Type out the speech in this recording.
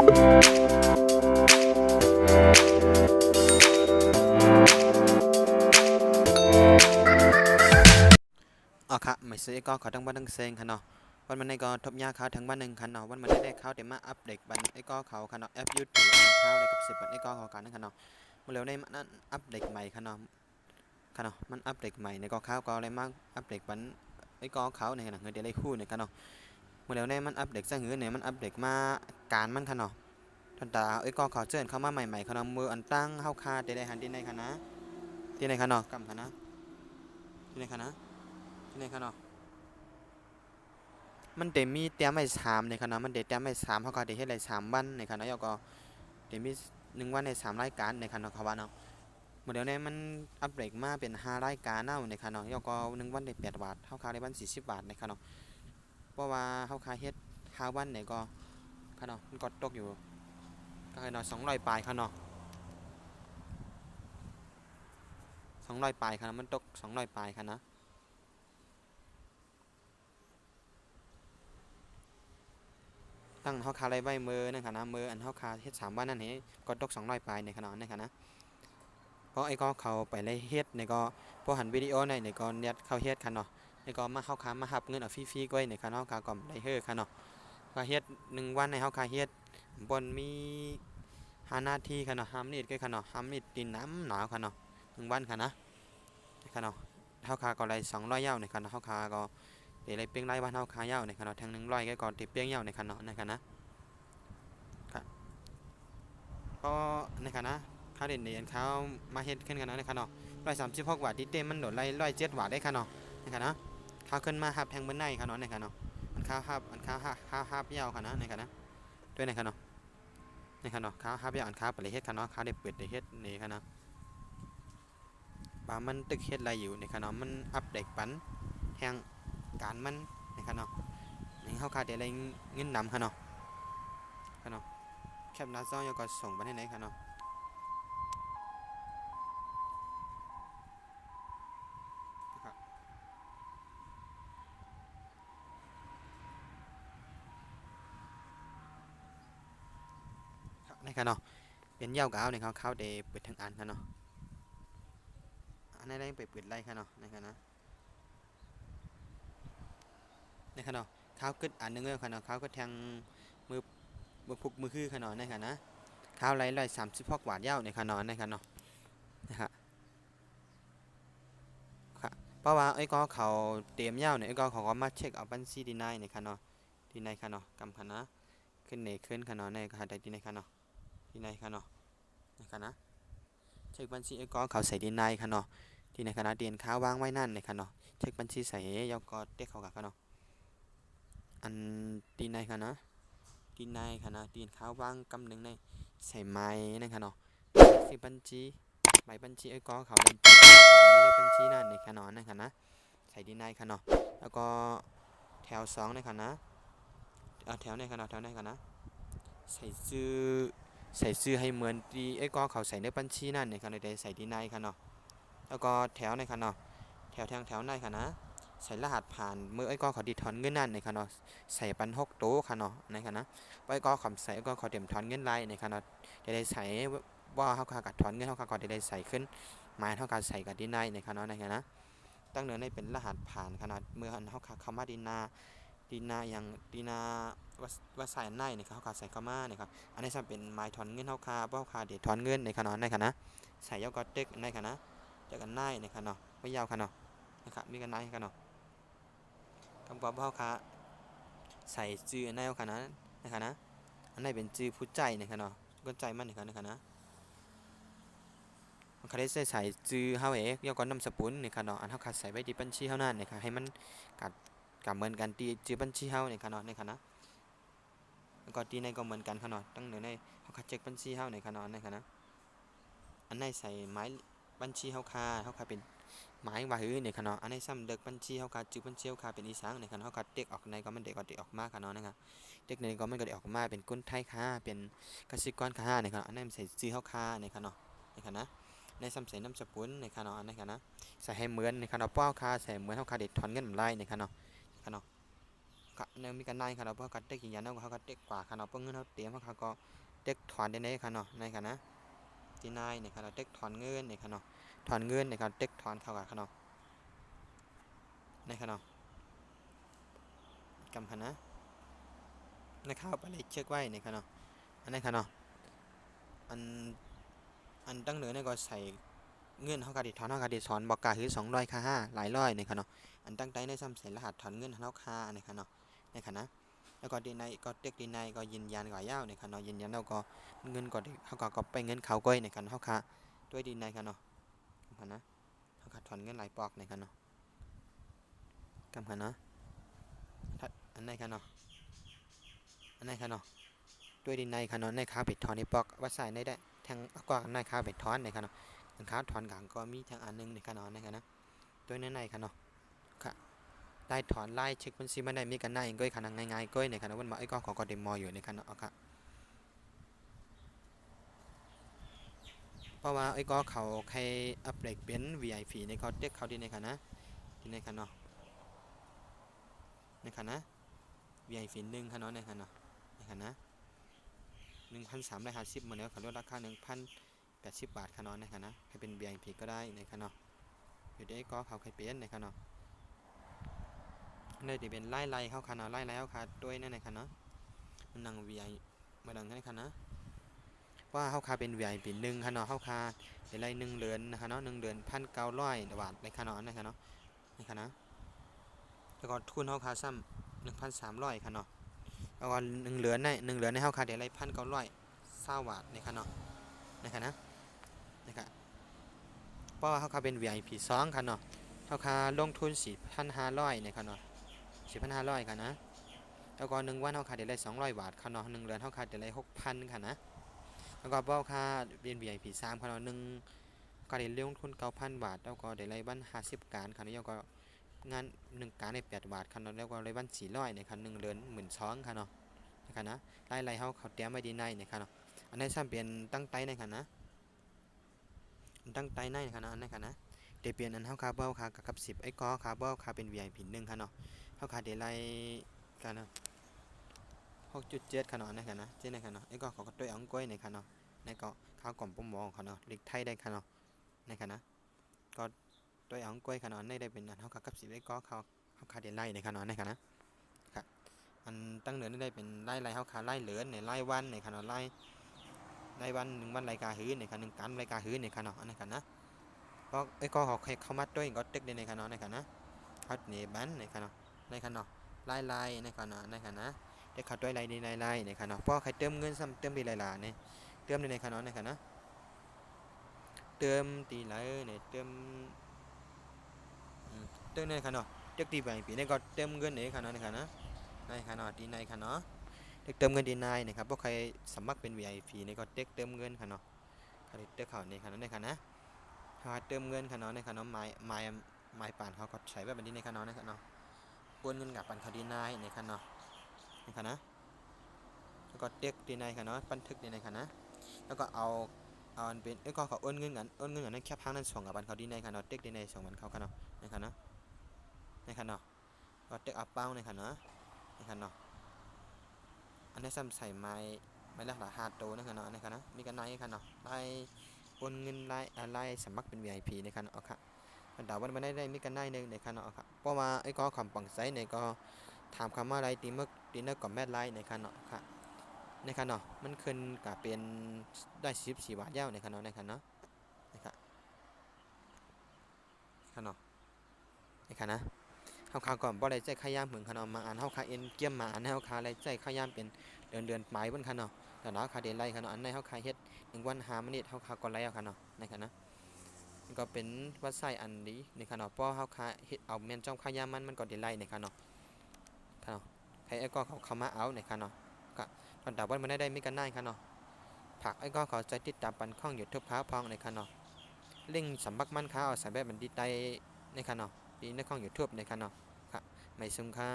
อ๋อค่ะไม่ซื้อก็ขอทั้งบ้านทั้งเซ็งค่ะเนาะวันมันในก็ทบยาเขาทั้งบ้านหนึ่งค่ะเนาะวันมันได้เขาเดี๋ยวมาอัปเดตบันไอ้ก็เขาค่ะเนาะแอปยูทูบเขาได้กับ10 บันไอ้ก็เขากันค่ะเนาะเมื่อเร็วในมันอัปเดตใหม่ค่ะเนาะค่ะเนาะมันอัปเดตใหม่ในก็เขาก็อะไรมากอัปเดตบันไอ้ก็เขาเนี่ยนะเงินเดือนไรคู่เนี่ยค่ะเนาะเมื่อเร็วในมันอัปเดตซะเหือเนี่ยมันอัปเดตมาการมันค่ะเนาะทันตาไอ้ก็เขาเชิญเข้ามาใหม่ๆค่ะเนาะมืออันตั้งเข้าคาได้หันที่ในค่ะนะที่ในค่ะเนาะกำค่ะนะที่ในค่ะนะที่ในค่ะเนาะ มันเดมีเตรียมไว้3ในคณะมันเดเตรียมไว้3เขาก็ได้เฮ็ดได้3 วันในคณะแล้วก็เดมี1 วันใน3 รายการในคณะเขาว่าเนาะเมื่อเดี๋ยวนี้มันอัปเดตมาเป็น5 รายการเนาะในคณะแล้วก็1 วันได้8 บาทเฮาค่าได้วัน40 บาทในคณะเพราะว่าเฮาค่าเฮ็ด5 วันเนี่ยก็คณะมันก็ตกอยู่ก็คือเนาะ200 ปลายคณะ200 ปลายคณะมันตก200 ปลายคณะตั้งเฮาค่าได้ไว้มื้อนั่นค่ะนะมื้ออันเฮาค่าเฮ็ด3 วันนั่นนี่ก็ตก200 ปลายในคณะในคณะ เพราะไอ้ก็เขาไปเลยเฮ็ดในก็พอหันวิดีโอในก็เน็ตเขาเฮ็ดคันเนาะในก็มาเข้าค้ามาหับเงินเอาฟรีๆก้อยในคันเฮาก็ได้เฮ้อคันเนาะก็เฮ็ด1 วันในเฮาก็เฮ็ดบนมี5 นาทีคันเนาะ5 นิดก็คันเนาะ5 นิดดินน้ำหนาวคันเนาะ1 วันคันนะคันเนาะเฮาก็ได้200ยาวในคันเนาะเฮาก็ได้เลยเปียงรายวันเฮาคายาวในคันเนาะทั้ง100ก็ติเปียงยาวในคันเนาะในคันนะครับก็ในคันนะข้าวเด่นเนียนข้าวมาเฮ็ดขึ้นกันนะคันเนาะ136 บาทที่เต็มมันโดดไล่107 บาทได้คันเนาะในคันนะข้าวขึ้นมาหับแทงบนในคันเนาะในคันเนาะอันข้าวหับอันข้าวยาวคันนะในคันนะด้วยในคันเนาะในคันเนาะข้าวหับยาวอันข้าวไปเลยเฮ็ดคันเนาะข้าวได้เปิดได้เฮ็ดในคันเนาะปามันตึกเฮ็ดอะไรอยู่ในคันเนาะมันอัปเดตปันแห่งการมันในคันเนาะในข้าวขาดอะไรเงินนำคันเนาะคันเนาะแคปหน้าจอยก็ส่งไปให้ไหนคันเนาะในคันเนาะเป็นยาวกาวในข้าวได้เปิดทั้งอันคันเนาะอันนั้นไปเปิดไล่คันเนาะในคันนะในคันเนาะข้าวกึดอันนึงเลยคันเนาะข้าวก็แทงมือพุกมือคือคันเนาะในคันนะข้าวไล่136 บาทยาวในคันเนาะในคันเนาะนะครับเพราะว่าไอ้ก็เขาเตรียมยาวเนี่ยไอ้ก็เขาก็มาเช็คเอาบัญชีดีนายในคันเนาะดีนายคันเนาะกำคันนะขึ้นในขึ้นคันเนาะในก็หาได้ดีนายคันเนาะดีนายคันเนาะในคันนะเช็คบัญชีไอ้ก็เขาใส่ดีนายคันเนาะดีนายคันนะเดียนข้าววางไว้นั่นในคันเนาะเช็คบัญชีใส่ยาวก็เด็กเขากับคันเนาะอันดีนายคันนะดีนายคันนะเดียนข้าววางกำหนึ่งในใส่ไม้ในคันเนาะสิบัญชีใบบัญชีไอ้ก็เขาเล่นมีในบัญชีนั่นในคันเนาะในคันนะใส่ดีนายคันเนาะแล้วก็แถว2ในคันนะแถวในคันเนาะแถวในคันนะใส่ชื่อใส่ชื่อให้เหมือนที่ไอ้ก็เขาใส่ในบัญชีนั่นในคันใดใส่ดีนายคันเนาะแล้วก็แถวในคันเนาะแถวในคันนะใส่รหัสผ่านเมื่อไอ้ก็เขาดิถอนเงินนั่นในคันเนาะใส่ปัน6 โต๊ะคันเนาะในคันนะไอ้ก็คำใส่ไอ้ก็เขาเตรียมถอนเงินไล่ในคันเนาะได้ใส่ว่าเขาขากัดถอนเงินเขาขาก็ได้ใส่ขึ้นหมายเท่ากับใส่กับดีนายในคันเนาะในคันนะตั้งเนื้อในเป็นรหัสผ่านขนาดเมื่อเขาขาคำว่าดีนาอย่างดีนาว่าใส่ในนะครับเขาขาใส่เข้ามานะครับอันนี้จะเป็นหมายถอนเงินเขาคาเพราะเขาคาเดี๋ยวถอนเงินในขนาดในขณะใส่ยาวก็เด็กในขณะจะกันในในขณะไม่ยาวขณะนะครับมีกันในขณะคำว่าเขาคาใส่จื่อในขณะในขณะอันนี้เป็นจื่อผู้ใจในขณะก็ใจมันในขณะมันเขาได้ใส่จื่อเขาเองยาวก็นำสปุนในขณะอันเขาขาใส่ไว้ที่บัญชีเขานั่นนะครับให้มันกัดกับเหมือนกันตีจื่อบัญชีเขาในขณะแล้วก็ตีในก็เหมือนกันขนาดตั้งเดี๋ยวในเขาคัดเช็คบัญชีเขาในขนาดในขณะอันในใส่ไม้บัญชีเขาคาเป็นไม้ว่าหือในขณะอันในซ้ำเด็กบัญชีเขาคาจื้อบัญชีเขาคาเป็นอีสานในขณะเขาคัดเด็กออกในก็มันเด็กก็เด็กออกมาขนาดนะครับเด็กในก็มันก็เด็กออกมาเป็นกุ้นไทยค่าเป็นกสิกรค่าในขณะอันในใส่จื้อเขาคาในขณะในขณะในซ้ำใส่น้ำสปุนในขณะในขณะใส่ให้เหมือนในขณะป้อคาใส่เหมือนเขาคาเด็ดถอนเงินไล่ในขณะขณะ ค่ะในมีกันได้ค่ะเราเพราะกัดเต็กอย่างนั้นเขากัดเต็กกว่าค่ะเราเพราะเงินเขาเตรียมเขาก็เต็กถอนได้ค่ะเนาะในค่ะนะที่นายเนี่ยค่ะเราเต็กถอนเงินเนี่ยค่ะเนาะถอนเงินเนี่ยค่ะเต็กถอนเข้ากับค่ะเนาะในค่ะเนาะกำค่ะนะในข้าวไปเลยเช็คไว้เนี่ยค่ะเนาะอันนี้ค่ะเนาะอันตั้งเหนือเนี่ยก็ใส่เงินเขากระดิถอนเขากระดิถอนบอกกาคือ200ค่า5หลายร้อยเนี่ยค่ะเนาะอันตั้งใจในซ้ำใส่รหัสถอนเงินเขาค่าเนี่ยค่ะเนาะในค่ะนะแล้วก็ดีในก็เต็กดีในก็ยืนยันก่อยาวเนี่ยค่ะเนาะยืนยันแล้วก็เงินก็เขาก็ไปเงินเขาก้อยเนี่ยค่ะเขาค่าด้วยดีในค่ะเนาะค่ะนะเขาขาดถอนเงินหลายปอกเนี่ยค่ะเนาะกำค่ะเนาะอันไหนค่ะเนาะอันไหนค่ะเนาะด้วยดีในค่ะเนาะในค้าเป็ดถอนในปอกว่าใส่ในได้ทางก็ในค้าเป็ดถอนเนี่ยค่ะเนาะค้าถอนกลางก็มีทางอันนึงเนี่ยค่ะเนาะในค่ะนะด้วยในค่ะเนาะค่ะได้ถอนไล่เช็คบัญชีไม่ได้มีกันหน้าเองก้อยขนาดง่ายๆก้อยในค่ะนะวันมาไอ้ก็ขอก็เดมออยู่ในค่ะเนาะค่ะเพราะว่าไอ้ก็เขาใครอัปเดตเป็น VIP ในเขาเด็กเขาดีในค่ะนะดีในค่ะเนาะในค่ะนะ VIP 1ค่ะเนาะในค่ะเนาะในค่ะนะ1,350เหมือนเดิมเขาลดราคา1,080 บาทค่ะเนาะในค่ะนะให้เป็น VIP ก็ได้ในค่ะเนาะอยู่ได้ก็เขาใครเป็นในค่ะเนาะในที่เป็นไล่เขาค่ะเนาะไล่เขาค่ะด้วยนั่นในค่ะเนาะมันนั่ง VIP มาดังกันค่ะนะว่าเขาคาเป็น VIP 1ค่ะเนาะเขาคาเดี๋ยวไร1 เดือนนะคะเนาะ1 เดือน1,900 บาทในค่ะเนาะในค่ะเนาะในค่ะนะแล้วก็ทุนเขาคาซ้ำ1,300ค่ะเนาะแล้วก็1 เดือนในเขาคาเดี๋ยวไร1,920 บาทในค่ะเนาะในค่ะนะในค่ะเพราะว่าเขาคาเป็น VIP 2ค่ะเนาะเขาคาลงทุน4,500ในค่ะเนาะ4,500ค่ะนะแล้วก็1 วันเขาคาเดี๋ยวไร200 บาทค่ะเนาะ1 เดือนเขาคาเดี๋ยวไร6,000ค่ะนะแล้วก็เป้าค่าเป็น VIP 3ค่ะเนาะก็ได้ลงทุน9,000 บาทแล้วก็ได้รายวัน50การค่ะแล้วก็งาน1การได้8 บาทค่ะเนาะแล้วก็รายวัน400ในค่ะ1 เดือน12,000ค่ะเนาะนะคะนะรายเขาเตรียมไว้ดีในนะคะเนาะอันนี้ซ้ำเปลี่ยนตั้งไตในค่ะนะตั้งไตในค่ะนะอันนี้ค่ะนะเดี๋ยวเปลี่ยนอันเขาคาเบ้าคากับ10ไอ้ก็คาเบ้าคาเป็น VIP 1ค่ะเนาะเขาคาเดี๋ยวรายกันนะ6.7ค่ะเนาะในค่ะนะเจ๊ในค่ะเนาะไอ้ก็เขาก็ด้วยอังก้อยในค่ะเนาะในก็ข้าวกล่อมปุ่มมองค่ะเนาะลิกไทยได้ค่ะเนาะในค่ะนะก็ด้วยอังก้อยค่ะเนาะในได้เป็นอันเขากับ10ไอ้ก็เขาคาเดี๋ยวไล่ในค่ะเนาะในค่ะนะอันตั้งเหนือนี่ได้เป็นไล่เขาขาไล่เหลือในไล่วันในขนาดไล่วัน1 วันรายการหื้อในขนาด1 การรายการหื้อในขนาดอันนี้กันนะก็ไอ้ก็เขามัดด้วยก็เต็กในขนาดในขนาดเขาเหนียบันในขนาดในขนาดไล่ในขนาดในขนาดได้ขัดด้วยไล่ในไล่ในขนาดเพราะใครเติมเงินซ้ำเติมดีหลายๆเนี่ยเติมในขนาดในขนาดเติมตีไหลเนี่ยเติมในขนาดเต็กตีไปปีนี้ก็เติมเงินในขนาดในขนาดดีในขนาดเด็กเติมเงินดีนายนะครับพวกใครสมัครเป็น VIP นี่ก็เด็กเติมเงินค่ะเนาะเขาเด็กเขาในค่ะในค่ะนะหาเติมเงินค่ะเนาะในค่ะเนาะไม้ป่านเขาก็ใช้แบบนี้ในค่ะเนาะในค่ะเนาะโอนเงินกับปันคดีนายในค่ะเนาะในค่ะนะแล้วก็เด็กดีนายค่ะเนาะบันทึกดีนายค่ะนะแล้วก็เอาอันเป็นก็เขาโอนเงินกันนั่นแค่พังนั้นส่งกับปันเขาดีนายค่ะเนาะเด็กดีนายส่งมันเขาค่ะเนาะในค่ะเนาะในค่ะเนาะก็เด็กอัพเป้าในค่ะเนาะในค่ะเนาะอันนี้ซ้ำใส่ไม้ละ5 โตนะครับเนาะนะครับนะมีกันไนครับเนาะไล่โอนเงินไล่สมัครเป็น VIP นะครับเนาะครับแต่วันไม่ได้มีกันไนหนึ่งนะครับเนาะครับเพราะว่าไอ้ก็คำปังไซเนี่ยก็ถามคำว่าอะไรตีเมื่อก่อนแม่ไล่นะครับเนาะครับนะครับเนาะมันขึ้นกับเป็นได้14 บาทเย้านะครับเนาะนะครับเนาะนะครับครับเนาะนะครับนะเขาก่อนบ่ได้ใจขยามเหมือนขนมมาอ่านเขาคาเอ็นเกี่ยมมาอ่านให้เขาคาอะไรใจขยามเป็นเดือนหมายบนขนมแต่เนาะคาเดนไล่ขนมอันในเขาคาเฮ็ด1 วัน5 มื้อเขาคาก่อนไล่เอาขนมในขณะก็เป็นวัดไส้อันนี้ในขนมป้อเขาคาเฮ็ดเอาเมียนจ้องขยามมันก็เดนไล่ในขนมขนมใครไอ้ก็เขามาเอาในขนมก็ตอนดับวันมันได้ไม่กันได้ขนมผักไอ้ก็เขาใจติดตามปันข้องอยู่ทุกพ้าพองในขนมลิงสำบักมันค้าเอาใส่แบบมันดีใจในขนมดีในข้องอยู่ทุบในขนมไม่ซุ่มค่า